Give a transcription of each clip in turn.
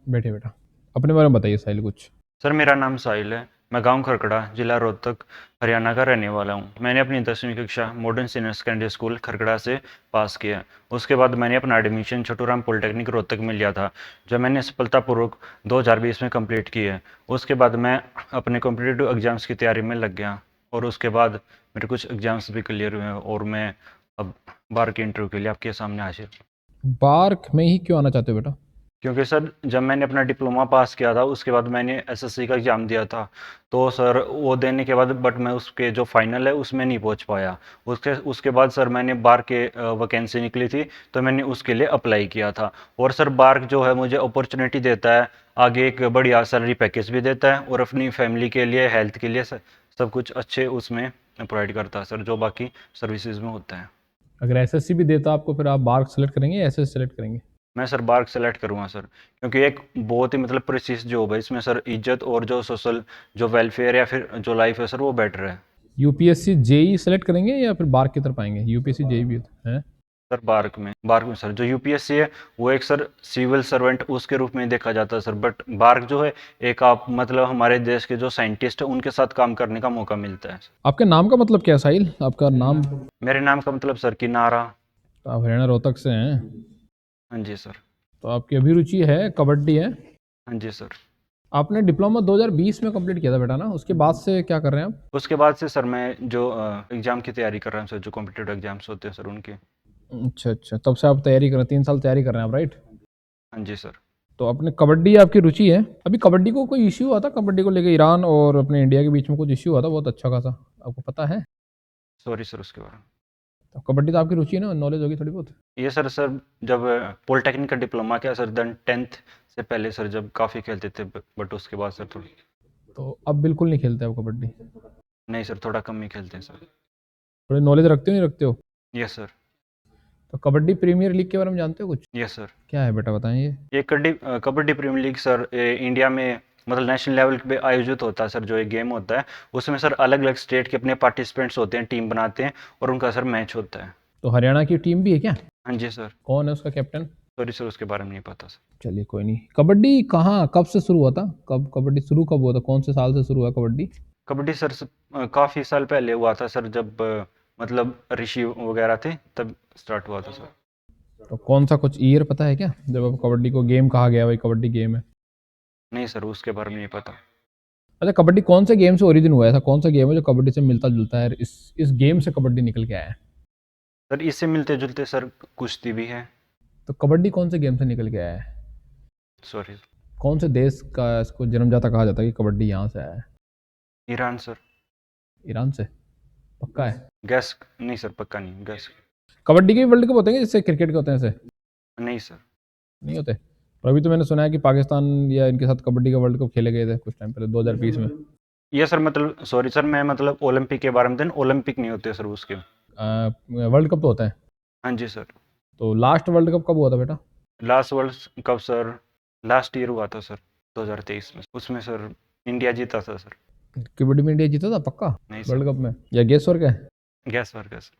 बैठिए बेटा। अपने बारे में बताइए साहिल कुछ। सर मेरा नाम साहिल है। मैं गांव खरकड़ा, जिला रोहतक, हरियाणा का रहने वाला हूं। मैंने अपनी 10वीं कक्षा modern senior secondary school Kharkara से पास किया। उसके बाद मैंने अपना एडमिशन छोटूराम पॉलिटेक्निक रोहतक में लिया था, जो मैंने सफलतापूर्वक 2020 में कंप्लीट की है। उसके बाद मैं अपने कॉम्पिटिटिव एग्जाम्स की तैयारी में लग गया, और उसके बाद मेरे कुछ एग्जाम्स भी क्लियर हुए हैं, और मैं अब बार के इंटरव्यू के लिए आपके सामने हाजिर। बार्क में ही क्यों आना चाहते हो बेटा? क्योंकि सर जब मैंने अपना डिप्लोमा पास किया था, उसके बाद मैंने एसएससी का एग्ज़ाम दिया था। तो सर वो देने के बाद बट मैं उसके जो फाइनल है उसमें नहीं पहुंच पाया। उसके उसके बाद सर मैंने बार के वैकेंसी निकली थी, तो मैंने उसके लिए अप्लाई किया था। और सर बार्क जो है मुझे अपॉर्चुनिटी देता है, आगे एक बढ़िया सैलरी पैकेज भी देता है, और अपनी फैमिली के लिए, हेल्थ के लिए सब कुछ अच्छे उसमें प्रोवाइड करता है सर, जो बाकी सर्विसेज में होता है। अगर एसएससी भी देता आपको फिर आप बार्क सेलेक्ट करेंगे या एसएससी सेलेक्ट करेंगे? मैं सर बार्क सेलेक्ट करूँगा सर, क्योंकि एक बहुत ही मतलब प्रेसिस जॉब है। इसमें सर इज्जत और जो सोशल, जो वेलफेयर या फिर जो लाइफ है सर, वो बेटर है। यूपीएससी जेई सेलेक्ट करेंगे या फिर बार्क की तरफ आएंगे? यूपीएससी जेई भी होता है। सर बार्क में सर जो यूपीएससी है, वो एक सर सिविल सर्वेंट उसके रूप में देखा जाता है सर। बट बार्क जो है, एक आप मतलब हमारे देश के जो साइंटिस्ट है उनके साथ काम करने का मौका मिलता है। आपके नाम का मतलब क्या है साहिल? आपका नाम? मेरे नाम का मतलब सर किनारा। तो आप हरियाणा रोहतक से हैं। हाँ जी सर। तो आपकी अभिरुचि है कबड्डी है। हाँ जी सर। आपने डिप्लोमा 2020 में कंप्लीट किया था बेटा ना? उसके बाद से क्या कर रहे हैं आप? उसके बाद से सर मैं जो एग्ज़ाम की तैयारी कर रहा हूँ सर, जो कॉम्पिटिटिव एग्जाम्स होते हैं सर उनके। अच्छा अच्छा, तब से आप तैयारी कर रहे हैं, 3 साल तैयारी कर रहे हैं आप, राइट? हाँ जी सर। तो अपने कबड्डी आपकी रुचि है। अभी कबड्डी को कोई इश्यू हुआ था, कबड्डी को लेकर ईरान और अपने इंडिया के बीच में कुछ इश्यू हुआ था बहुत अच्छा खासा, आपको पता है? सॉरी सर उसके बारे में। तो कबड्डी तो आपकी रुचि है ना, नॉलेज होगी थोड़ी बहुत। ये सर जब पॉलिटेक्निक का डिप्लोमा किया सर, देन 10th से पहले सर जब काफ़ी खेलते थे, बट उसके बाद सर थोड़ी। तो अब बिल्कुल नहीं खेलते आप कबड्डी? नहीं सर, थोड़ा कम ही खेलते हैं सर। थोड़ी नॉलेज रखते हो नहीं रखते हो? Yes sir. तो कबड्डी प्रीमियर लीग के बारे में जानते हो कुछ? Yes sir. क्या है बेटा बताएं ये। ये kabaddi premier league sir, India में मतलब नेशनल लेवल पे आयोजित होता है सर। जो एक गेम होता है, उसमें सर अलग अलग स्टेट के अपने पार्टिसिपेंट्स होते हैं, टीम बनाते हैं, और उनका सर मैच होता है। तो हरियाणा की टीम भी है क्या? हाँ जी सर। कौन है उसका कैप्टन? सॉरी सर उसके बारे में नहीं पता सर। चलिए कोई नहीं। कबड्डी कहाँ कब से शुरू हुआ था? कब कबड्डी शुरू कब हुआ था, कौन से साल से शुरू हुआ कबड्डी? कबड्डी सर काफ़ी साल पहले हुआ था सर, जब मतलब ऋषि वगैरह थे, तब स्टार्ट हुआ था सर। तो कौन सा कुछ ईयर पता है क्या जब अब कबड्डी को गेम कहा गया, भाई कबड्डी गेम है? नहीं सर उसके बारे में नहीं पता। अच्छा, कबड्डी कौन से गेम से ओरिजिन हुआ है? ऐसा कौन सा गेम है जो कबड्डी से मिलता जुलता है, इस गेम से कबड्डी निकल के आया है? सर इससे मिलते जुलते सर कुश्ती भी है। तो कबड्डी कौन से गेम से निकल के आया है? सॉरी। कौन से देश का इसको जन्मजाता कहा जाता है कि कबड्डी यहाँ से आया है? Iran sir. ईरान से? पक्का है? गैस नहीं सर, पक्का नहीं, गैस। कबड्डी के वर्ल्ड कप होते हैं जैसे क्रिकेट के होते हैं ऐसे? नहीं सर। नहीं होते? पर अभी तो मैंने सुना है कि पाकिस्तान या इनके साथ कबड्डी का वर्ल्ड कप खेले गए थे कुछ टाइम पहले 2020 में। ये सर मतलब सॉरी सर, मैं मतलब ओलंपिक के बारे में, देन ओलंपिक नहीं होते सर उसके। वर्ल्ड कप तो होता है। हाँ जी सर। तो लास्ट वर्ल्ड कप कब हुआ था बेटा? Last world cup sir last year हुआ था सर, 2023 में। उसमें सर इंडिया जीता था सर। कबड्डी में इंडिया जीता था पक्का? नहीं सर। वर्ल्ड कप में या गेस वर्क है? गैस वर्क है सर।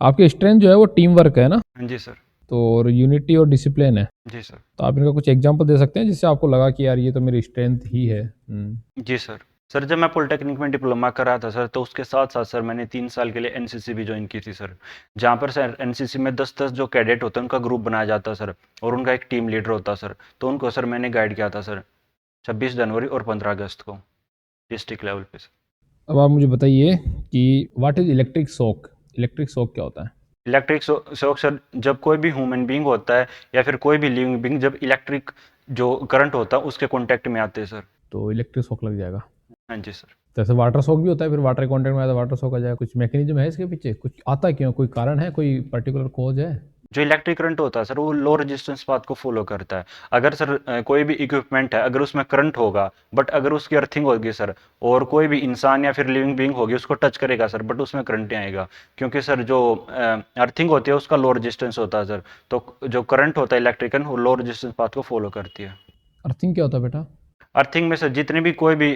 आपकी स्ट्रेंथ जो है वो टीम वर्क है ना? हाँ जी सर। तो और यूनिटी और डिसिप्लिन है। जी सर। तो आप इनका कुछ एग्जांपल दे सकते हैं जिससे आपको लगा कि यार ये तो मेरी स्ट्रेंथ ही है? जी सर। सर जब मैं पॉलिटेक्निक में डिप्लोमा कर रहा था सर, तो उसके साथ साथ सर मैंने 3 साल के लिए एनसीसी भी ज्वाइन की थी सर। जहाँ पर सर एनसीसी में 10-10 जो कैडेट होते हैं उनका ग्रुप बनाया जाता है सर, और उनका एक टीम लीडर होता है सर। तो उनको सर मैंने गाइड किया था सर, 26 जनवरी और 15 अगस्त को, डिस्ट्रिक्ट लेवल पे सर। अब आप मुझे बताइए कि what is electric shock? Electric shock क्या होता है? इलेक्ट्रिक शॉक सर, जब कोई भी ह्यूमन बींग होता है या फिर कोई भी लिविंग बींग, जब इलेक्ट्रिक जो करंट होता है उसके कॉन्टैक्ट में आते हैं सर। तो इलेक्ट्रिक शॉक लग जाएगा। हाँ जी सर। जैसे वाटर शॉक भी होता है, फिर वाटर कॉन्टेक्ट में आया तो वाटर शॉक आ जाएगा। कुछ मैकेनिज्म है इसके पीछे? कुछ आता है क्यों? कोई कारण है, कोई पर्टिकुलर कॉज है? जो इलेक्ट्रिक करंट होता है सर, वो लो रेजिस्टेंस पाथ को फॉलो करता है। अगर सर कोई भी इक्विपमेंट है, अगर उसमें करंट होगा, बट अगर उसकी अर्थिंग होगी सर, और कोई भी इंसान या फिर लिविंग बीइंग होगी उसको टच करेगा सर, बट उसमें करंट नहीं आएगा, क्योंकि सर जो अर्थिंग होती है उसका लो रेजिस्टेंस होता है सर। तो जो करंट होता है इलेक्ट्रिकल, वो लो रेजिस्टेंस पाथ को फॉलो करती है। अर्थिंग क्या होता है बेटा? अर्थिंग में सर जितने भी कोई भी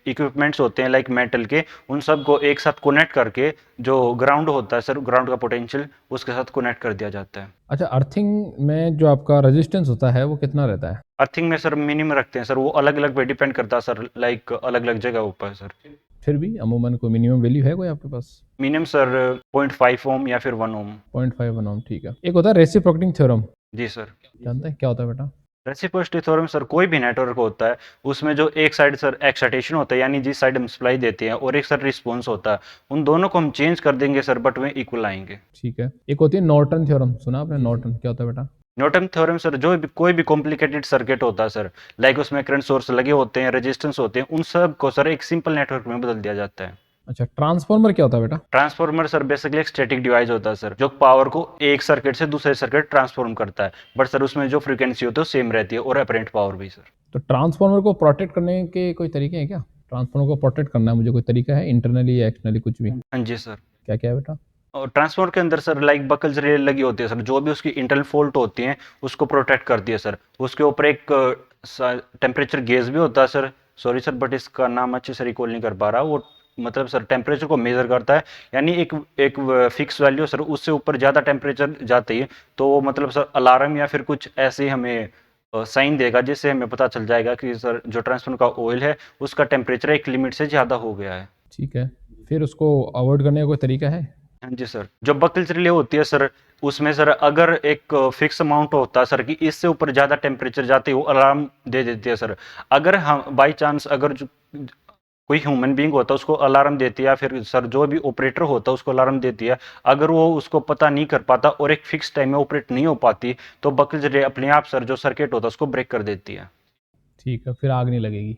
इक्विपमेंट्स होते हैं लाइक मेटल के, उन सबको एक साथ कनेक्ट करके जो ग्राउंड होता है सर, ग्राउंड का पोटेंशियल उसके साथ कनेक्ट कर दिया जाता है। अच्छा, अर्थिंग में जो आपका रेजिस्टेंस होता है वो कितना रहता है? अर्थिंग में सर मिनिमम रखते हैं सर, वो अलग अलग पे डिपेंड करता है सर, लाइक अलग अलग जगह ऊपर सर। फिर भी अमूमन कोई मिनिमम वैल्यू है कोई आपके पास? मिनिमम सर 0.5 ओम या फिर 1 ओम। 0.5 ओम, ठीक है। एक होता है रेसिप्रोकेटिंग थ्योरम, जी सर। जानते हैं क्या होता है बेटा? रेसिप्रोसिटी थ्योरम सर कोई भी नेटवर्क होता है उसमें जो एक साइड सर एक्साइटेशन होता है, यानी जिस साइड हम सप्लाई देते हैं, और एक साइड रिस्पॉन्स होता है, उन दोनों को हम चेंज कर देंगे सर, बट वे इक्वल आएंगे। ठीक है। एक होती है नॉर्टन थ्योरम, सुना आपने? नॉर्टन क्या होता है बेटा? न्यूटन थ्योरम सर जो भी कोई भी कॉम्प्लिकेटेड सर्किट होता है सर, लाइक उसमें करंट सोर्स लगे होते हैं, रेजिस्टेंस होते हैं, उन सब को सर एक सिंपल नेटवर्क में बदल दिया जाता है। अच्छा, ट्रांसफार्मर क्या होता है बेटा? ट्रांसफार्मर सर बेसिकली एक स्टैटिक डिवाइस होता है सर, जो पावर को एक सर्किट से दूसरे सर्किट ट्रांसफॉर्म करता है, बट सर उसमें जो फ्रीक्वेंसी होती है वो सेम रहती है, और अपरेंट पावर भी सर। तो ट्रांसफार्मर को प्रोटेक्ट करने के कोई तरीके हैं क्या? ट्रांसफार्मर को प्रोटेक्ट करना है मुझे, कोई तरीका है इंटरनली या एक्सटर्नली, कुछ भी? हाँ जी सर। क्या क्या है बेटा? और ट्रांसफार्मर के अंदर सर लाइक बकल्स रिले लगी होती है सर, जो भी उसकी इंटरनल फॉल्ट होती है उसको प्रोटेक्ट करती है सर। उसके ऊपर एक टेम्परेचर गेज भी होता है सर, सॉरी सर बट इसका नाम अच्छे से रिकॉल नहीं कर पा रहा, वो मतलब सर टेम्परेचर को मेजर करता है, यानी एक एक फिक्स वैल्यू सर, उससे ऊपर ज़्यादा टेम्परेचर जाती है तो वो मतलब सर अलार्म या फिर कुछ ऐसे हमें साइन देगा, जिससे हमें पता चल जाएगा कि सर जो ट्रांसफार्मर का ऑयल है उसका टेम्परेचर एक लिमिट से ज़्यादा हो गया है। ठीक है, फिर उसको अवॉइड करने का कोई तरीका है? हाँ जी सर। जो बकल्स रिले होती है सर, उसमें सर अगर एक फिक्स अमाउंट होता है सर कि इससे ऊपर ज़्यादा टेम्परेचर जाते ही वो अलार्म दे देती है सर। अगर हम बाई चांस अगर जो कोई ह्यूमन बीइंग होता है उसको अलार्म देती है, या फिर सर जो भी ऑपरेटर होता है उसको अलार्म देती है, अगर वो उसको पता नहीं कर पाता और एक फिक्स टाइम में ऑपरेट नहीं हो पाती, तो बकल्स रिले अपने आप सर जो सर्किट होता है उसको ब्रेक कर देती है। ठीक है, फिर आग नहीं लगेगी।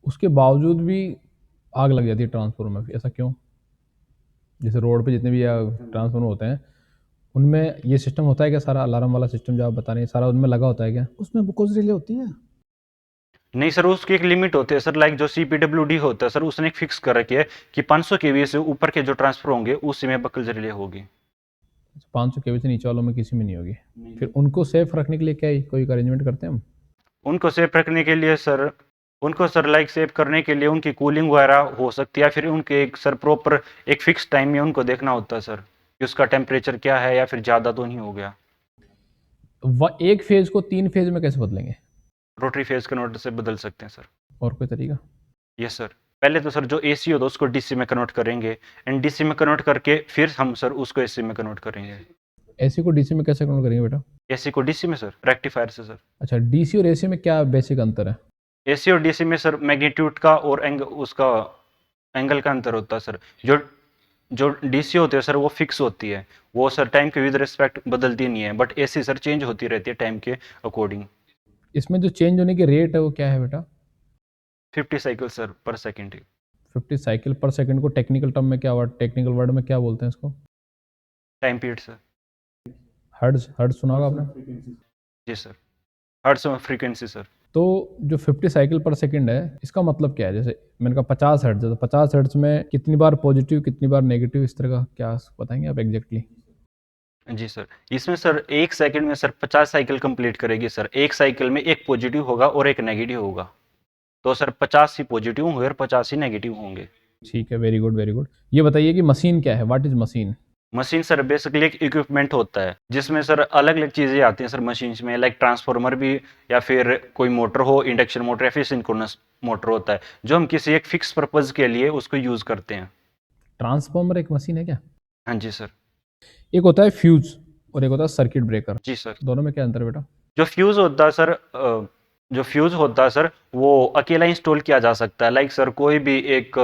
उसके बावजूद भी आग लग जाती है ट्रांसफार्मर में, ऐसा क्यों? जैसे रोड पे जितने भी ट्रांसफार्मर होते हैं उनमें ये सिस्टम होता है क्या? सारा अलार्म वाला सिस्टम जो आप बता रहे हैं सारा उनमें लगा होता है क्या? उसमें बुकोज रिले होती है। नहीं सर, उसकी एक लिमिट होती है सर, लाइक जो CPWD होता है सर, उसने एक फिक्स कर रखी है कि 500 केवी से ऊपर के जो ट्रांसफर होंगे उसी में बकल्स रिले होगी। 500 केवी से नीचे वालों में किसी में नहीं होगी। फिर उनको सेफ रखने के लिए क्या कोई अरेंजमेंट करते हैं हम? उनको सेफ रखने के लिए सर, उनको सर लाइक सेव करने के लिए उनकी कूलिंग वगैरह हो सकती है, या फिर उनके एक सर प्रॉपर एक फिक्स टाइम में उनको देखना होता है सर कि उसका टेम्परेचर क्या है, या फिर ज़्यादा तो नहीं हो गया। एक फेज को 3 फेज में कैसे बदलेंगे? रोटरी फेज कन्वर्टर से बदल सकते हैं सर। और कोई तरीका? Yes sir. पहले तो सर जो AC होता है उसको DC में कन्वर्ट करेंगे, एंड DC में कन्वर्ट करके फिर हम सर उसको AC में कन्वर्ट करेंगे। एसी को डीसी में कैसे कन्वर्ट करेंगे बेटा? AC को DC में सर, रेक्टिफायर से सर। अच्छा, डीसी और एसी में क्या बेसिक अंतर है? AC और DC में सर मैग्नीट्यूड का और उसका एंगल का अंतर होता है सर। जो जो DC होती है सर वो फिक्स होती है, वो सर टाइम के विद रिस्पेक्ट बदलती नहीं है, बट AC सर चेंज होती रहती है टाइम के अकॉर्डिंग। इसमें जो चेंज होने की रेट है वो क्या है बेटा? 50 साइकिल सर पर सेकेंड। 50 साइकिल पर सेकंड को टेक्निकल टर्म में क्या वर्ड, टेक्निकल वर्ड में क्या बोलते हैं इसको? Time period sir. Hertz, hertz सुना होगा आपने? जी सर। Hertz frequency sir. तो जो 50 साइकिल पर सेकंड है इसका मतलब क्या है? जैसे मैंने कहा 50 हर्ट्ज है, तो 50 हर्ट्ज में कितनी बार पॉजिटिव कितनी बार नेगेटिव, इस तरह का क्या बताएंगे आप एग्जैक्टली? जी सर। इसमें सर एक सेकंड में सर 50 साइकिल कंप्लीट करेगी सर, एक साइकिल में एक पॉजिटिव होगा और एक नेगेटिव होगा, तो सर 50 ही पॉजिटिव होंगे और 50 ही नेगेटिव होंगे। ठीक है, वेरी गुड वेरी गुड। ये बताइए कि मशीन क्या है, what is machine? Machine sir basically एक इक्विपमेंट होता है जिसमें सर अलग अलग चीज़ें आती हैं सर मशीन्स में, लाइक ट्रांसफार्मर भी, या फिर कोई मोटर हो, इंडक्शन मोटर या फिर सिंक्रोनस मोटर होता है, जो हम किसी एक फिक्स पर्पज के लिए उसको यूज़ करते हैं। ट्रांसफॉर्मर एक मशीन है क्या? हाँ जी सर। एक होता है फ्यूज और एक होता है सर्किट ब्रेकर, जी सर। दोनों में क्या अंतर है बेटा? जो फ्यूज़ होता है सर, जो फ्यूज़ होता है सर वो अकेला इंस्टॉल किया जा सकता है, लाइक सर कोई भी एक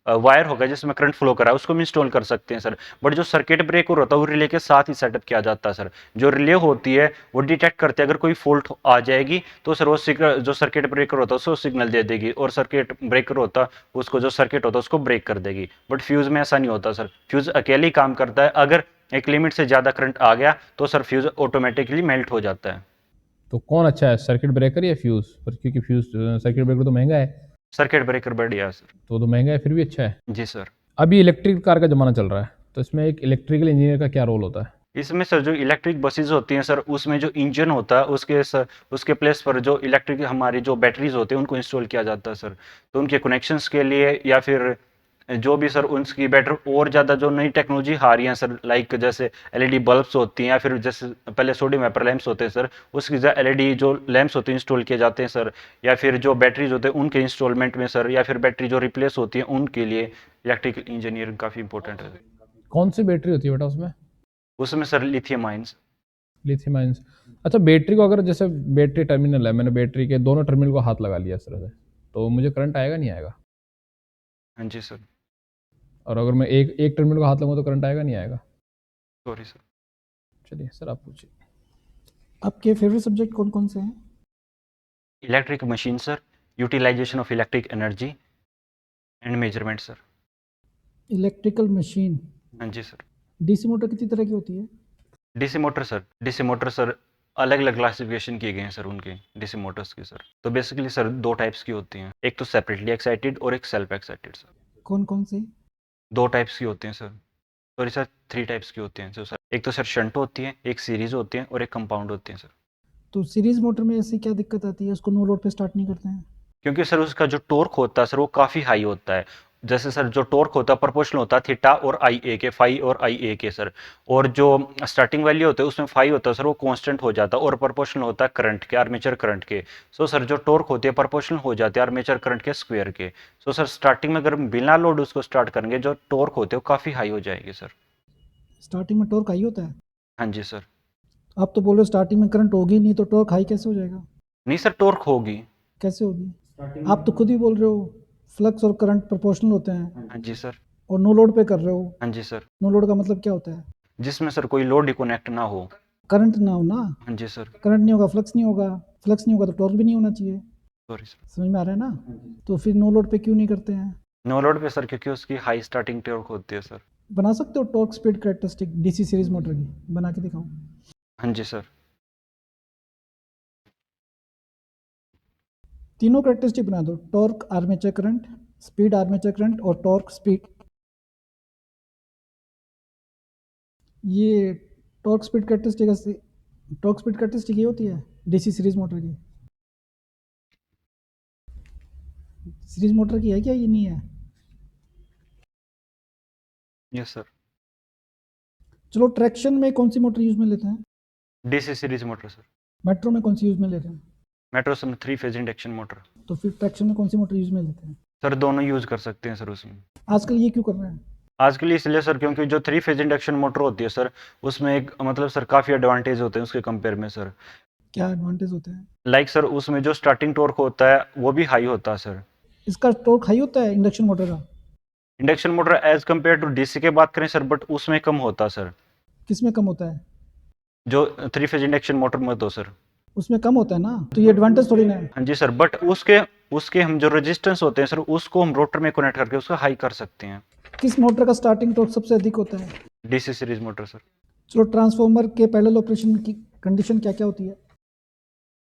वायर होगा जिसमें करंट फ्लो कर रहा है उसको भी इंस्टॉल कर सकते हैं सर, बट जो सर्किट ब्रेकर होता है वो रिले के साथ ही सेटअप किया जाता है सर। जो रिले होती है वो डिटेक्ट करते हैं अगर कोई फॉल्ट आ जाएगी तो सर वो जो सर्किट ब्रेकर होता है उसको सिग्नल दे देगी, और सर्किट ब्रेकर होता है उसको, जो सर्किट होता है उसको ब्रेक कर देगी। बट फ्यूज़ में ऐसा नहीं होता सर, फ्यूज़ अकेले ही काम करता है, अगर एक लिमिट से ज़्यादा करंट आ गया तो सर फ्यूज़ ऑटोमेटिकली मेल्ट हो जाता है। तो कौन अच्छा है, सर्किट ब्रेकर या फ्यूज? पर क्योंकि फ्यूज, सर्किट ब्रेकर तो महंगा है। सर्किट ब्रेकर बढ़िया है सर। तो महंगा है फिर भी अच्छा है। जी सर। अभी इलेक्ट्रिक कार का ज़माना चल रहा है, तो इसमें एक इलेक्ट्रिकल इंजीनियर का क्या रोल होता है? इसमें सर जो इलेक्ट्रिक बसेस होती हैं सर, उसमें जो इंजन होता है उसके प्लेस पर जो इलेक्ट्रिक हमारी जो बैटरीज होते हैं उनको इंस्टॉल किया जाता है सर। तो उनके कनेक्शंस के लिए या फिर जो भी सर उनकी बेटर और ज़्यादा जो नई टेक्नोलॉजी आ रही है सर, लाइक जैसे एलईडी बल्ब्स होती हैं या फिर जैसे पहले सोडियम वेपर लैंप्स होते हैं सर, उसकी जगह एलईडी जो लैंप्स होते हैं इंस्टॉल किए जाते हैं सर। या फिर जो बैटरीज होते हैं उनके इंस्टॉलमेंट में सर, या फिर बैटरी जो रिप्लेस होती है उनके लिए इलेक्ट्रिकल इंजीनियरिंग काफ़ी इंपॉर्टेंट है। कौन सी बैटरी होती है बेटा उसमें? उसमें sir lithium ions. Lithium ions. अच्छा, बैटरी को अगर जैसे बैटरी टर्मिनल है, मैंने बैटरी के दोनों टर्मिनल को हाथ लगा लिया इस तरह से, तो मुझे करंट आएगा नहीं आएगा? हाँ जी सर। और अगर मैं एक एक टर्मिनल को हाथ लगाऊँ तो करंट आएगा नहीं आएगा? Sorry sir. चलिए सर, आप पूछिए। आपके फेवरेट सब्जेक्ट कौन कौन से हैं? Electric machine sir, utilization of electric energy and measurement sir. Electrical machine. हाँ जी सर। डीसी मोटर कितनी तरह की होती है? डीसी मोटर सर अलग अलग क्लासिफिकेशन किए गए हैं सर उनके डीसी मोटर्स की सर। तो बेसिकली सर दो टाइप्स की होती हैं, एक तो सेपरेटली एक्साइटेड और एक सेल्फ एक्साइटेड सर। कौन कौन सी? दो टाइप्स की होती हैं sir. Sorry sir, three types की होती हैं जो सर, एक तो सर शंट होती है, एक सीरीज होती है और एक कंपाउंड होती है सर। तो सीरीज मोटर में ऐसी क्या दिक्कत आती है, उसको नो लोड पे स्टार्ट नहीं करते हैं? क्योंकि सर उसका जो टॉर्क होता है सर वो काफ़ी हाई होता है। जैसे सर जो टॉर्क होता है प्रोपोर्शनल होता है थीटा और आई ए के, फाई और आई ए के सर। और जो स्टार्टिंग वैल्यू होता है उसमें फाई होता है सर, वो कांस्टेंट हो जाता है और प्रोपोर्शनल होता है करंट के, आर्मेचर करंट के। सो सर जो टॉर्क होती है प्रोपोर्शनल हो जाती है आर्मेचर करंट के स्क्वायर के। सो सर स्टार्टिंग में अगर बिना लोड उसको स्टार्ट करेंगे, जो टॉर्क होते हैं वो काफ़ी हाई हो जाएगी सर। स्टार्टिंग में टॉर्क हाई होता है? हाँ जी सर। आप तो बोल रहे हो स्टार्टिंग में करंट होगी नहीं, तो टॉर्क हाई कैसे हो जाएगा? नहीं सर, टॉर्क होगी। कैसे होगी? आप तो खुद ही बोल रहे हो फ्लक्स और करंट प्रोपोर्शनल होते हैं, हाँ जी सर। और नो लोड पे कर रहे हो। हाँ जी सर। नो लोड का मतलब क्या होता है? जिसमें सर कोई लोड डिस्कनेक्ट ना हो। करंट ना हो ना। हाँ जी सर। करंट नहीं होगा, फ्लक्स नहीं होगा। फ्लक्स नहीं होगा तो टॉर्क भी नहीं होना चाहिए। Sorry sir. समझ में आ रहा है ना? तो फिर नो लोड पे क्यों नहीं करते हैं? नो लोड पे सर क्योंकि उसकी हाई स्टार्टिंग टॉर्क होती है सर। बना सकते हो torque speed characteristic DC series motor की? बना के दिखाओ। हाँ जी सर। तीनों कैरेक्टरिस्टिक बना दो, torque armature current, speed armature current और टॉर्क स्पीड। ये टॉर्क स्पीड कैरेक्टरिस्टिक ये होती है डीसी सीरीज मोटर की। सीरीज मोटर की है क्या, ये नहीं है? Yes sir. चलो, ट्रैक्शन में कौन सी मोटर यूज में लेते हैं? DC series motor sir. Metro में कौन सी यूज में लेते हैं? Metro sir three phase induction motor. तो फिर ट्रैक्शन में कौन सी मोटर यूज में लेते हैं? सर दोनों यूज कर सकते हैं सर उसमें। आजकल ये क्यों कर रहे हैं? आज के लिए इसलिए सर क्योंकि जो थ्री फेज इंडक्शन मोटर होती है सर, उसमें एक मतलब सर काफ़ी एडवांटेज होते हैं उसके कंपेयर में सर। क्या एडवांटेज होते हैं? लाइक सर उसमें जो स्टार्टिंग टॉर्क होता है वो भी हाई होता है सर। इसका टॉर्क हाई होता है इंडक्शन मोटर का? Induction motor as compare to DC के बात करें सर, बट उसमें कम होता है सर। किस में कम होता है? जो थ्री फेज इंडक्शन मोटर में तो सर। उसमें कम होता है ना, तो ये एडवांटेज थोड़ी ना है। हाँ जी सर, बट उसके उसके हम जो रेजिस्टेंस होते हैं सर उसको हम रोटर में कनेक्ट करके उसको हाई कर सकते हैं। किस मोटर का स्टार्टिंग टॉर्क सबसे अधिक होता है? DC series motor sir. चलो, ट्रांसफॉर्मर के पैरेलल ऑपरेशन की कंडीशन क्या क्या होती है?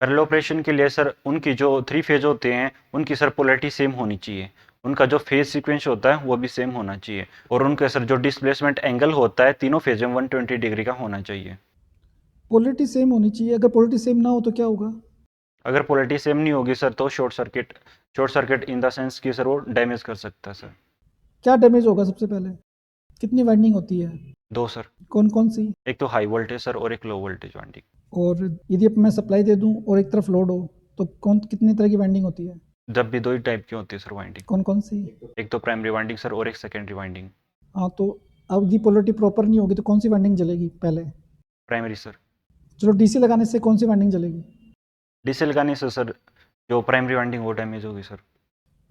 पैरेलल ऑपरेशन के लिए सर उनकी जो थ्री फेज होते हैं उनकी सर पोलैरिटी सेम होनी चाहिए। उनका जो फेज सीक्वेंस होता है वो भी सेम होना चाहिए। और उनके सर जो डिस्प्लेसमेंट एंगल होता है तीनों फेज में 120 डिग्री का होना चाहिए। पोलरिटी सेम होनी चाहिए। अगर पोलरिटी सेम ना हो तो क्या होगा? अगर पोलैरिटी सेम नहीं होगी सर तो short circuit in the sense कि सर वो डैमेज कर सकता है सर। क्या डैमेज होगा सबसे पहले? कितनी वाइंडिंग होती है? दो सर। कौन कौन सी? एक तो हाई वोल्टेज सर और एक लो वोल्टेज वाइंडिंग। और यदि अब मैं सप्लाई दे दूं और एक तरफ लोड हो, तो कौन कितनी तरह की वाइंडिंग होती है? जब भी दो ही टाइप की होती है सर वाइंडिंग। कौन कौन सी? एक तो प्राइमरी वाइंडिंग सर और एक सेकेंडरी वाइंडिंग। हाँ, तो अब यदि पोलरिटी प्रॉपर नहीं होगी तो कौन सी वाइंडिंग जलेगी पहले? Primary sir. चलो, डीसी लगाने से कौन सी वाइंडिंग जलेगी? डीसी लगाने से सर जो प्राइमरी वाइंडिंग वो डैमेज होगी सर।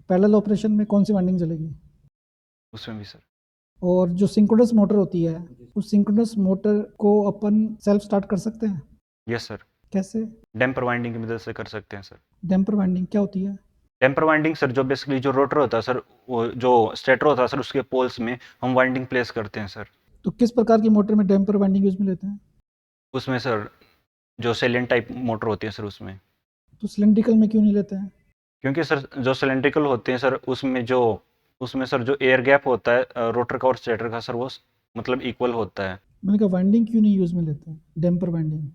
पैरेलल ऑपरेशन में कौन सी वाइंडिंग जलेगी? उसमें भी सर। और जो सिंक्रोनस मोटर होती है, उस सिंक्रोनस मोटर को अपन सेल्फ स्टार्ट कर सकते हैं? Yes sir. कैसे? डैम्पर वाइंडिंग की मदद से कर सकते हैं सर। डैम्पर वाइंडिंग क्या होती है? डैम्पर वाइंडिंग सर जो बेसिकली जो रोटर होता है सर, वो जो स्टेटर होता है सर उसके पोल्स में हम वाइंडिंग प्लेस करते हैं सर। तो किस प्रकार की मोटर में डैम्पर वाइंडिंग यूज में लेते हैं? उसमें सर जो सेलेंट टाइप मोटर होती है सर उसमें। तो सिलेंड्रिकल में क्यों नहीं लेते हैं? क्योंकि सर जो सिलेंड्रिकल होते हैं सर उसमें सर जो एयर गैप होता है रोटर का और स्टेटर का सर वो मतलब इक्वल होता है। मैंने कहा वाइंडिंग क्यों नहीं यूज में लेते हैं, डैम्पर वाइंडिंग।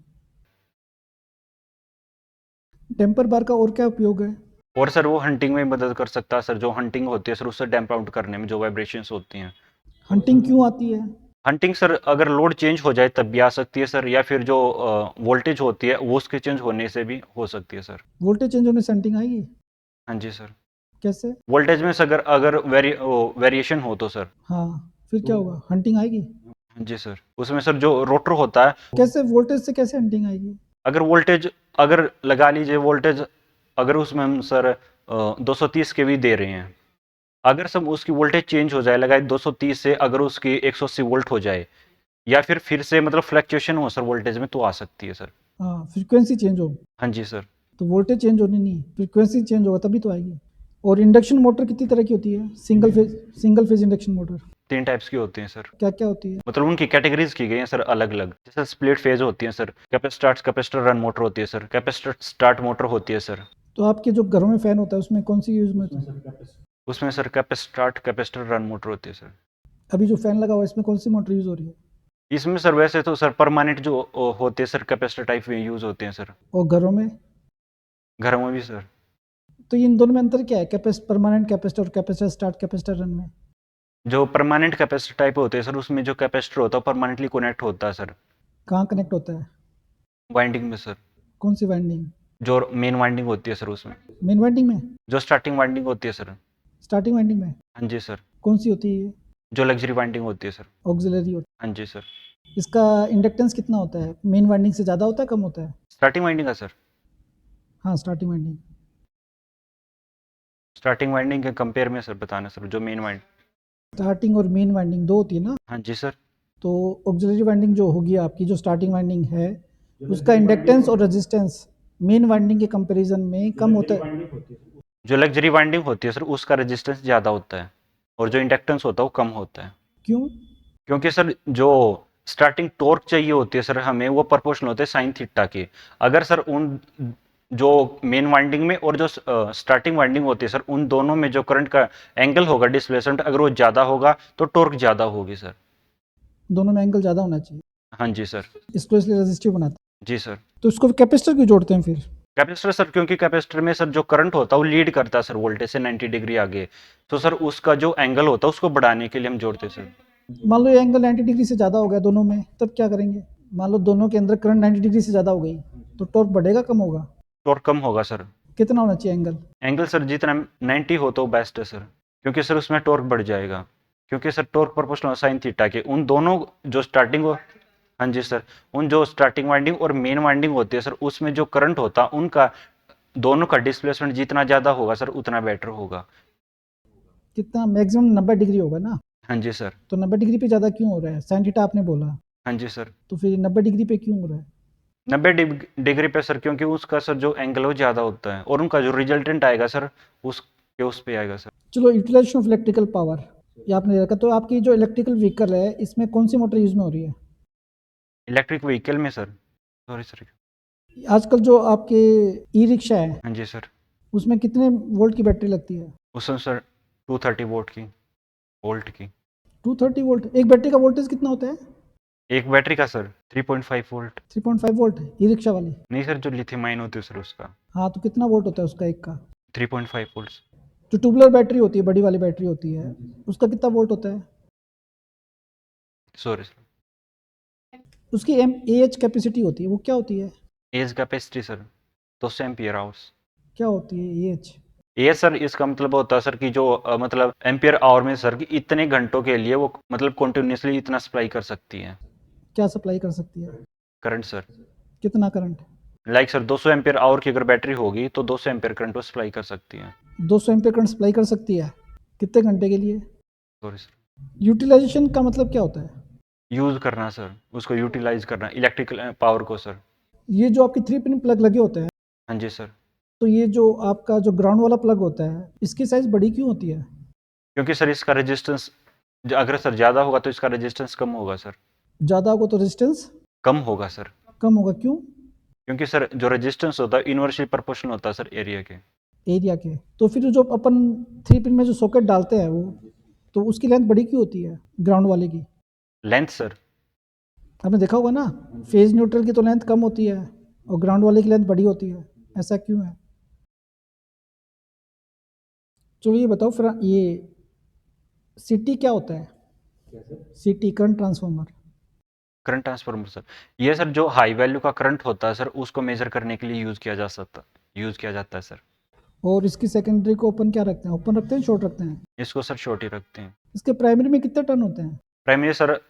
डैम्पर बार का और क्या उपयोग है? और सर वो हंटिंग में मदद कर सकता है सर, जो हंटिंग होती है सर उससे डैम्प आउट करने में जो वाइब्रेशंस होती हैं। हंटिंग क्यों आती है? हंटिंग सर अगर लोड चेंज हो जाए तब भी आ सकती है सर, या फिर जो वोल्टेज होती है वो उसके चेंज होने से भी हो सकती है सर। वोल्टेज चेंज होने से हंटिंग आएगी? हाँ जी सर। कैसे? वोल्टेज में अगर अगर वेरिएशन हो तो सर। हाँ, फिर क्या होगा, हंटिंग आएगी? हाँ जी सर, उसमें सर जो रोटर होता है, कैसे वोल्टेज से कैसे हंटिंग आएगी? अगर वोल्टेज, अगर लगा लीजिए वोल्टेज, अगर उसमें हम सर 230 केवी दे रहे हैं, अगर सब उसकी वोल्टेज चेंज हो जाए, लगाए 230 से अगर उसकी 180 वोल्ट हो जाए, या फिर से मतलब फ्लक्चुएशन हो सर वोल्टेज में, तो आ सकती है सर। हाँ, फ्रीक्वेंसी चेंज हो। हाँ जी सर। तो वोल्टेज चेंज होनी नहीं, फ्रीक्वेंसी चेंज होगा तभी तो आएगी। और इंडक्शन मोटर कितनी तरह की होती है? Single phase induction motor 3 types की होती हैं सर। क्या क्या होती है? मतलब उनकी कैटेगरीज की गई हैं सर अलग अलग। जैसे स्प्लिट फेज होती है सर, कैपेसिटर रन मोटर होती है सर, कैपेसिटर स्टार्ट मोटर होती है सर। तो आपके जो घरों में फैन होता है उसमें कौन सी यूज में होती है? उसमें सर कैपेसिटर रन मोटर होती है सर। अभी जो फैन लगा हुआ है इसमें कौन सी मोटर यूज हो रही है? इसमें सर वैसे तो सर परमानेंट जो होते हैं सर कैपेसिटर टाइप में यूज होते हैं सर। और घरों में? घरों में भी सर। तो इन दोनों में अंतर क्या है, परमानेंट कैपेसिटर और कैपेसिटर स्टार्ट कैपेसिटर रन में? जो परमानेंट कैपेसिटर टाइप होते हैं सर उसमें जो कैपेसिटर होता है परमानेंटली कनेक्ट होता है सर, कहाँ कनेक्ट होता है? वाइंडिंग में सर। कौन सी वाइंडिंग? जो मेन वाइंडिंग होती है सर उसमें, मेन वाइंडिंग में? जो स्टार्टिंग वाइंडिंग होती है सर। स्टार्टिंग वाइंडिंग में? हाँ जी सर। कौन सी होती है ये? जो लग्जरी वाइंडिंग होती है सर। ऑक्सिलरी होती हाँ जी सर। है। इसका इंडक्टेंस कितना होता है, मेन वाइंडिंग से ज़्यादा होता है कम होता है? स्टार्टिंग वाइंडिंग का सर, हाँ, स्टार्टिंग वाइंडिंग। स्टार्टिंग वाइंडिंग के कंपेयर में सर बताना सर, जो मेन वाइंड। स्टार्टिंग और मेन वाइंडिंग दो होती है ना? हाँ जी सर। तो ऑक्सिलरी वाइंडिंग जो होगी आपकी, जो स्टार्टिंग वाइंडिंग है, उसका इंडक्टेंस और रेजिस्टेंस मेन वाइंडिंग के कंपैरिजन में कम होता है। जो लग्जरी वाइंडिंग होती है सर उसका रेजिस्टेंस ज़्यादा होता है, और जो इंडक्टेंस होता है वो कम होता है। क्यों? क्योंकि सर जो स्टार्टिंग टॉर्क चाहिए होती है सर हमें, वो प्रोपोर्शनल होते हैं साइन थीटा के। अगर सर उन जो मेन वाइंडिंग में और जो स्टार्टिंग वाइंडिंग होती है सर, उन दोनों में जो करंट का एंगल होगा डिस्प्लेसमेंट, अगर वो ज़्यादा होगा तो टॉर्क ज़्यादा होगी सर। दोनों में एंगल ज़्यादा होना चाहिए, हाँ जी सर। इसको इसलिए रेजिस्टिव बनाता जी सर। है। तो इसको कैपेसिटर क्यों जोड़ते हैं फिर? कैपेसिटर सर, क्योंकि कैपेसिटर में सर जो करंट होता है वो लीड करता है सर वोल्टेज से 90 डिग्री आगे, तो सर उसका जो एंगल होता है उसको बढ़ाने के लिए हम जोड़ते हैं सर। मान लो ये एंगल 90 डिग्री से ज़्यादा हो गया दोनों में, तब क्या करेंगे? मान लो दोनों के अंदर करंट 90 डिग्री से ज़्यादा हो गई, तो टॉर्क बढ़ेगा कम होगा? टॉर्क कम होगा सर। कितना होना चाहिए एंगल? एंगल सर जितना 90 हो तो बेस्ट है सर, क्योंकि सर उसमें टॉर्क बढ़ जाएगा, क्योंकि sir torque proportional sine theta के। उन दोनों जो स्टार्टिंग, हाँ जी सर, उन जो स्टार्टिंग वाइंडिंग और मेन वाइंडिंग होती है सर, उसमें जो करंट होता है उनका दोनों का डिस्प्लेसमेंट जितना ज़्यादा होगा सर उतना बेटर होगा। कितना? मैक्सिमम 90 डिग्री होगा ना? हाँ जी सर। तो 90 डिग्री पे ज़्यादा क्यों हो रहा है? साइन थीटा आपने बोला, हाँ जी सर। तो फिर 90 डिग्री पे क्यों हो रहा है? 90 डिग्री पे सर, क्योंकि उसका सर जो एंगल वो ज़्यादा होता है, और उनका जो रिजल्टेंट आएगा सर उस पे आएगा सर। चलो, यूटिलाइजेशन ऑफ इलेक्ट्रिकल पावर ये आपने रखा। तो आपकी जो इलेक्ट्रिकल व्हीकल है इसमें कौन सी मोटर यूज में हो रही है? इलेक्ट्रिक व्हीकल में सर, सॉरी सर। आजकल जो आपके ई रिक्शा है हाँ जी सर। उसमें कितने वोल्ट की बैटरी लगती है? उसमें सर 230 वोल्ट की। 230 वोल्ट? एक बैटरी का वोल्टेज कितना होता है? एक बैटरी का sir 3.5 volt. 3.5 volt e rickshaw वाली? नहीं सर, जो लिथियम आयन होती है सर उसका हाँ, तो कितना वोल्ट होता है उसका एक का? 3.5 वोल्ट। जो ट्यूबुलर बैटरी होती है, बड़ी वाली बैटरी होती है, उसका कितना वोल्ट होता है? Sorry sir. उसकी एम एच कैपेसिटी होती है, वो क्या होती है? AH capacity sir 200 ampere hours. क्या होती है एच? ये सर इसका मतलब होता है सर कि जो मतलब एम्पियर आवर में सर कि इतने घंटों के लिए वो मतलब कंटिन्यूसली इतना सप्लाई कर सकती है क्या सप्लाई कर सकती है? Current sir. कितना current? Like sir 200 ampere hour की अगर बैटरी होगी तो 200 एम्पियर करंट वो सप्लाई कर सकती है। 200 एम्पीयर करंट सप्लाई कर सकती है? कितने घंटे के लिए? Sorry sir. यूटिलाइजेशन का मतलब क्या होता है? यूज करना सर, उसको यूटिलाइज करना इलेक्ट्रिकल पावर को सर। ये जो आपके 3 पिन प्लग लगे होते हैं, हाँ जी सर। तो ये जो आपका जो ग्राउंड वाला प्लग होता है इसकी साइज बड़ी क्यों होती है? क्योंकि सर इसका रेजिस्टेंस अगर सर ज़्यादा होगा तो इसका रेजिस्टेंस कम होगा सर। ज़्यादा होगा तो रेजिस्टेंस कम होगा सर, कम होगा, क्यों? क्योंकि सर जो रेजिस्टेंस होता है इनवर्सली प्रोपोर्शनल होता है सर एरिया के। एरिया के। तो फिर जो अपन 3 पिन में जो सॉकेट डालते हैं वो, तो उसकी लेंथ बड़ी क्यों होती है ग्राउंड वाले की? लेंथ सर, आपने देखा होगा ना, फेज न्यूट्रल की तो लेंथ कम होती है और ग्राउंड वाले की लेंथ बड़ी होती है, ऐसा क्यों है? चलो ये बताओ फिर, ये सीटी क्या होता है? सीटी current transformer. Current transformer sir, ये सर जो हाई वैल्यू का करंट होता है सर, उसको मेजर करने के लिए यूज किया जाता है सर। और इसकी सेकेंडरी को ओपन क्या रखते हैं, ओपन रखते हैं, शॉर्ट रखते हैं? इसको सर शॉर्ट ही रखते हैं। इसके प्राइमरी में कितने टर्न होते हैं? प्राइमरी सर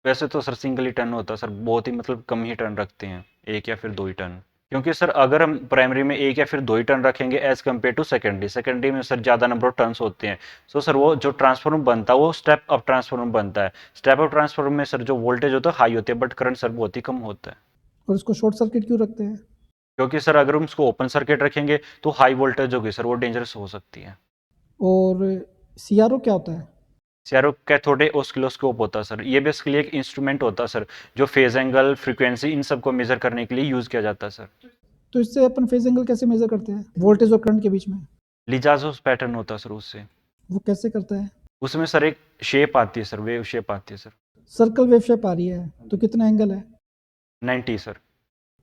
वैसे तो सर सिंगल ही टर्न होता है सर, बहुत ही मतलब कम ही टर्न रखते हैं, एक या फिर दो ही टर्न। क्योंकि सर अगर हम प्राइमरी में एक या फिर दो ही टर्न रखेंगे एज कम्पेयर टू सेकेंडरी में सर ज़्यादा नंबर ऑफ टर्न्स होते हैं। सो सर वो जो ट्रांसफॉर्मर बनता है वो स्टेप अप ट्रांसफॉर्मर बनता है। स्टेप अप ट्रांसफॉर्मर में सर जो वोल्टेज होता है हाई होती है बट करंट सर बहुत ही कम होता है। और इसको शॉर्ट सर्किट क्यों रखते हैं? क्योंकि सर अगर हम उसको ओपन सर्किट रखेंगे तो हाई वोल्टेज होगी सर, वो डेंजरस हो सकती है। और सीआरओ क्या होता है? सीआरओ कैथोड ऑसिलोस्कोप होता है सर, ये बेसिकली एक इंस्ट्रूमेंट होता है सर, जो फेज एंगल फ्रीक्वेंसी इन सब को मेजर करने के लिए यूज किया जाता है सर। तो इससे अपन फेज एंगल कैसे मेजर करते हैं वोल्टेज और करंट के बीच में? लिजाजोस पैटर्न होता है सर उससे। वो कैसे करता है? उसमें सर एक शेप आती है सर, वेव शेप आती है सर। सर्कल वेव शेप आ रही है तो कितना एंगल है? 90 सर।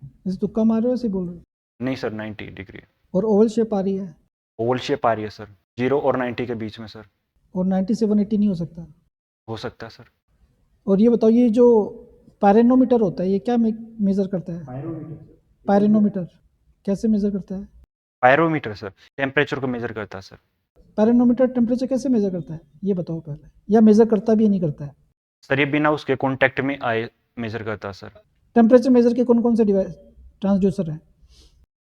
जैसे तुक्का मार रहे हो ऐसे बोल रहे हो? नहीं सर 90 डिग्री। और ओवल शेप आ रही है? ओवल शेप आ रही है सर, 0 और 90 के बीच में सर। और 90 से 180 नहीं हो सकता? हो सकता है सर। और ये बताओ, ये जो पायरेनोमीटर होता है ये क्या मेजर करता है? पायरेनोमीटर कैसे मेजर करता है? पायरोमीटर सर टेम्परेचर को मेजर करता है सर। पायरेनोमीटर टेम्परेचर कैसे मेजर करता है ये बताओ पहले, या मेजर करता भी नहीं करता है? सर ये बिना उसके कॉन्टेक्ट में आए मेजर करता है सर। टेम्परेचर मेजर के कौन कौन से डिवाइस ट्रांसड्यूसर हैं?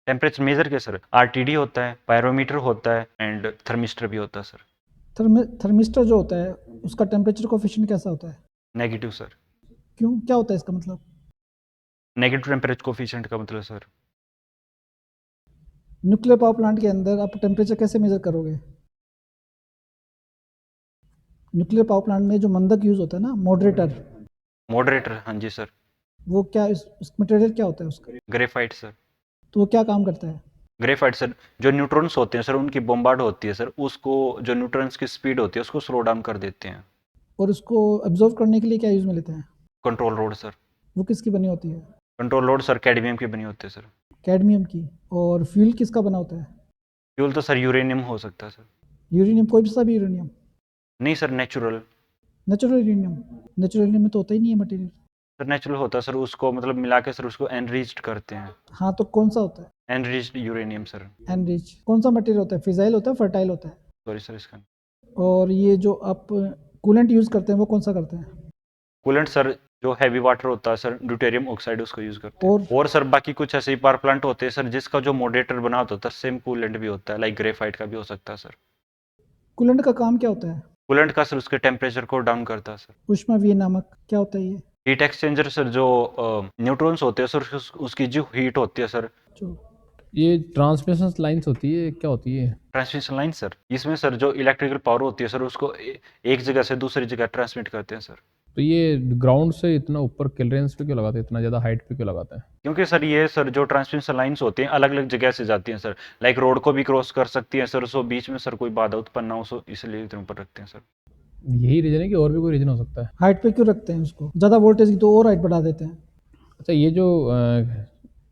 टेम्परेचर मेजर के सर आरटीडी होता है, पायरोमीटर होता है एंड थर्मिस्टर भी होता है सर। थर्मिस्टर जो होता है उसका टेम्परेचर कोफिशिएंट कैसा होता है? Negative sir. क्यों, क्या होता है इसका मतलब? नेगेटिव टेम्परेचर कोफिशिएंट का मतलब सर, न्यूक्लियर पावर प्लांट के अंदर आप टेम्परेचर कैसे मेजर करोगे? न्यूक्लियर पावर प्लांट में जो मंदक यूज होता है ना, मॉडरेटर, मॉडरेटर, हाँ जी सर। वो क्या, उस मटेरियल क्या होता है उसका? Graphite sir. तो वो क्या काम करता है? ग्रेफाइट सर जो न्यूट्रॉन्स होते हैं सर उनकी बॉम्बार्ड होती है सर, उसको जो न्यूट्रॉन्स की स्पीड होती है उसको स्लो डाउन कर देते हैं। और उसको ऑब्जर्व करने के लिए क्या यूज में लेते हैं? Control road sir. वो किसकी बनी होती है? कंट्रोल रोड सर कैडमियम की बनी होती है सर। कैडमियम की। और फ्यूल किसका बना होता है? फ्यूल तो सर यूरेनियम हो सकता है सर। यूरेनियम, कोई सा भी यूरेनियम? नहीं sir natural. Natural uranium? Natural uranium में तो होता ही नहीं है मटेरियल। सर नेचुरल होता है सर, उसको मतलब मिला के सर उसको एनरिच्ड करते हैं। हाँ तो कौन सा होता है? Enriched uranium sir. एनरिच कौन सा मटेरियल होता है, फिजाइल होता है, फर्टाइल होता है? सॉरी सर इसका और ये जो आप कूलेंट यूज करते हैं वो कौन सा करते हैं? कूलेंट सर जो हैवी वाटर होता है सर ड्यूटेरियम ऑक्साइड उसको यूज करते हैं। और और सर बाकी कुछ ऐसे ही पावर प्लांट होते हैं सर जिसका जो मॉडरेटर बना होता है सेम कूलेंट भी होता है, लाइक ग्रेफाइट का भी हो सकता है सर। कूलेंट का काम क्या होता है? कूलेंट का सर उसके टेम्परेचर को डाउन करता है सर। उष्मा विनियामक क्या होता है ये? हीट एक्सचेंजर सर जो न्यूट्रॉन्स होते हैं सर उसकी जो हीट होती है सर। जो ये ट्रांसमिशन लाइंस होती है, क्या होती है? ट्रांसमिशन लाइन सर, इसमें सर जो इलेक्ट्रिकल पावर होती है सर उसको एक जगह से दूसरी जगह ट्रांसमिट करते हैं सर। तो ये ग्राउंड से इतना ऊपर क्लियरेंस पे क्यों लगाते हैं, इतना ज़्यादा हाइट पे क्यों लगाते हैं? क्योंकि सर ये सर जो ट्रांसमिशन लाइंस होती हैं अलग अलग जगह से जाती हैं सर, लाइक रोड को भी क्रॉस कर सकती हैं सर, सो बीच में सर कोई बाधा उत्पन्न ना हो, सो इसलिए इतने ऊपर रखते हैं सर। यही रीज़न है कि और भी कोई रीज़न हो सकता है? हाइट पे क्यों रखते हैं उसको? ज़्यादा वोल्टेज की तो और हाइट बढ़ा देते हैं। अच्छा, ये जो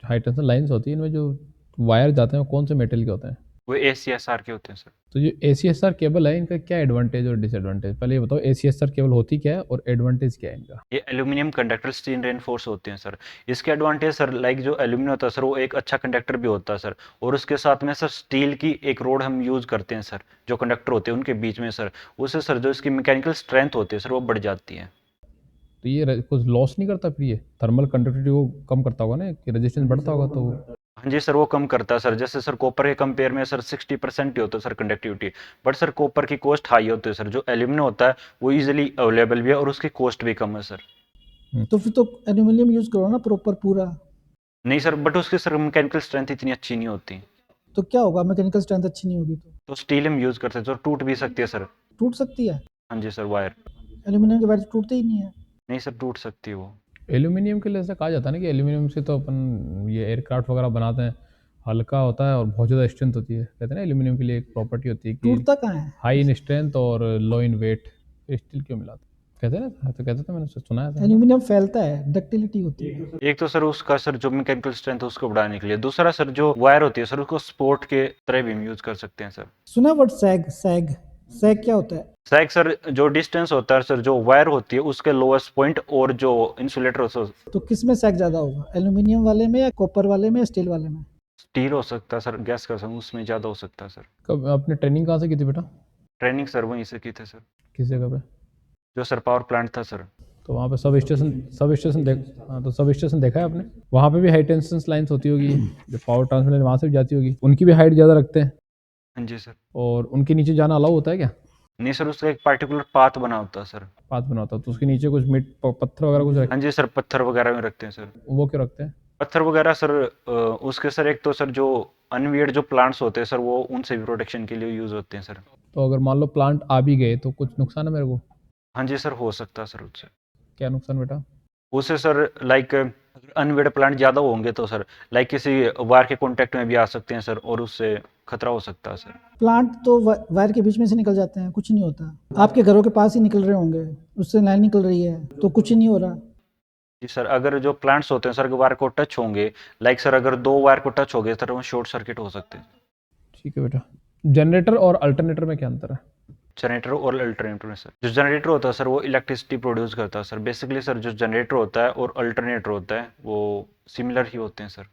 हाई टेंशन लाइंस होती है इनमें जो वायर जाते हैं वो कौन से मेटल के होते हैं? वो ACSR के होते हैं सर। तो जो ACSR केबल है इनका क्या एडवांटेज और डिसएडवांटेज, पहले ये बताओ ACSR केबल होती क्या है और एडवांटेज क्या है इनका? ये एल्यूमिनियम कंडक्टर स्टील रेनफोर्स होते हैं सर। इसके एडवांटेज सर लाइक जो एल्यूमिनियम होता है सर वो एक अच्छा कंडक्टर भी होता है सर, और उसके साथ में सर स्टील की एक रोड हम यूज करते हैं सर, जो कंडक्टर होते हैं उनके बीच में सर, उससे सर जो इसकी मैकेनिकल स्ट्रेंथ होती है सर वो बढ़ जाती है। तो ये कुछ लॉस नहीं करता फिर, ये थर्मल कंडक्टिविटी को कम करता होगा ना, कि रेजिस्टेंस बढ़ता होगा तो? हाँ जी सर वो कम करता है सर, जैसे सर कॉपर के कंपेयर में सर 60% ही होता है sir conductivity, but sir copper की कॉस्ट हाई होती है सर, जो एल्यूमिनियम होता है वो इजीली अवेलेबल भी है और उसकी कॉस्ट भी कम है सर। तो फिर तो एल्यूमिनियम यूज करो ना प्रॉपर पूरा। नहीं सर बट उसकी सर मैकेनिकल स्ट्रेंथ इतनी अच्छी नहीं होती। तो क्या होगा, मैकेनिकल स्ट्रेंथ अच्छी नहीं होगी तो स्टील हम यूज करते हैं जो टूट भी सकती है सर। टूट सकती है? हाँ जी सर वायर। एल्यूमिनियम के वायर टूटते ही नहीं है। नहीं सर टूट सकती है वो। एल्यूमिनियम के लिए ऐसा कहा जाता है ना कि एल्यूमिनियम से तो अपन ये एयरक्राफ्ट वगैरह बनाते हैं, हल्का होता है और बहुत ज़्यादा स्ट्रेंथ होती है, कहते हैं ना एल्यूमिनियम के लिए एक प्रॉपर्टी होती है कि टूटता कहाँ है? हाई इन स्ट्रेंथ और लो इन वेट, स्टील क्यों मिलाते कहते हैं ना, तो कहते थे, मैंने सुना है था। एल्यूमिनियम फैलता है, डक्टिलिटी होती है। एक तो सर उसका सर जो मैकेनिकल स्ट्रेंथ है उसको बढ़ाने के लिए, दूसरा सर जो वायर होती है सर उसको स्पोर्ट के तरह भी हम यूज कर सकते हैं सर। सुना वर्ड सैग, सैग सैग क्या होता है? सैग सर जो डिस्टेंस होता है सर, जो वायर होती है उसके लोएस्ट पॉइंट और जो इंसुलेटर होता है, तो किस में सैग ज़्यादा होगा, एल्यूमिनियम वाले में या कॉपर वाले में या स्टील वाले में? स्टील हो सकता है सर, गैस कर सकता हूँ उसमें ज़्यादा हो सकता है सर। कब आपने ट्रेनिंग कहाँ से की थी बेटा? ट्रेनिंग सर वहीं से की थी सर, किस जगह पे? जो सर पावर प्लांट था सर। तो वहाँ पे सब स्टेशन देख, हाँ तो सब स्टेशन देखा है आपने? वहाँ पे भी हाई टेंशन लाइन्स होती होगी, जो पावर ट्रांसमिशन वहाँ से भी जाती होगी, उनकी भी हाइट ज़्यादा रखते हैं हाँ जी सर। और उनके नीचे जाना अलाउ होता है क्या? नहीं सर, उसका एक पार्टिकुलर पाथ बना होता है सर। पाथ बना होता है, तो उसके नीचे कुछ मिट पत्थर वगैरह कुछ हाँ जी सर, पत्थर वगैरह में रखते हैं सर। वो क्यों रखते हैं? पत्थर वगैरह सर उसके सर एक तो सर जो अनवियर्ड जो प्लांट्स होते हैं सर वो उनसे भी प्रोटेक्शन के लिए यूज होते हैं सर। तो अगर मान लो प्लांट आ भी गए तो कुछ नुकसान है मेरे को? हाँ जी सर, हो सकता है सर उससे। क्या नुकसान बेटा? उससे सर लाइक अनवियर्ड प्लांट ज़्यादा होंगे तो सर लाइक किसी वायर के कांटेक्ट में भी आ सकते हैं सर और उससे खतरा हो सकता है सर। प्लांट तो वायर के बीच में से निकल जाते हैं, कुछ नहीं होता। आपके घरों के पास ही निकल रहे होंगे, उससे लाइन निकल रही है तो कुछ ही नहीं हो रहा। जी सर, अगर जो प्लांट्स होते हैं सर वायर को टच होंगे, लाइक सर अगर दो वायर को टच हो गए सर वो शॉर्ट सर्किट हो सकते हैं। ठीक है बेटा। जनरेटर और अल्टरनेटर में क्या अंतर है? जनरेटर और अल्टरनेटर में सर, जो जनरेटर होता है सर वो इलेक्ट्रिसिटी प्रोड्यूस करता है सर। बेसिकली सर जो जनरेटर होता है और अल्टरनेटर होता है वो सिमिलर ही होते हैं सर।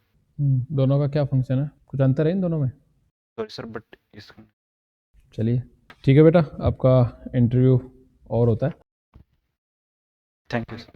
दोनों का क्या फंक्शन है, कुछ अंतर है इन दोनों में? सॉरी सर, बट इसका चलिए ठीक है बेटा, आपका इंटरव्यू और होता है। Thank you sir.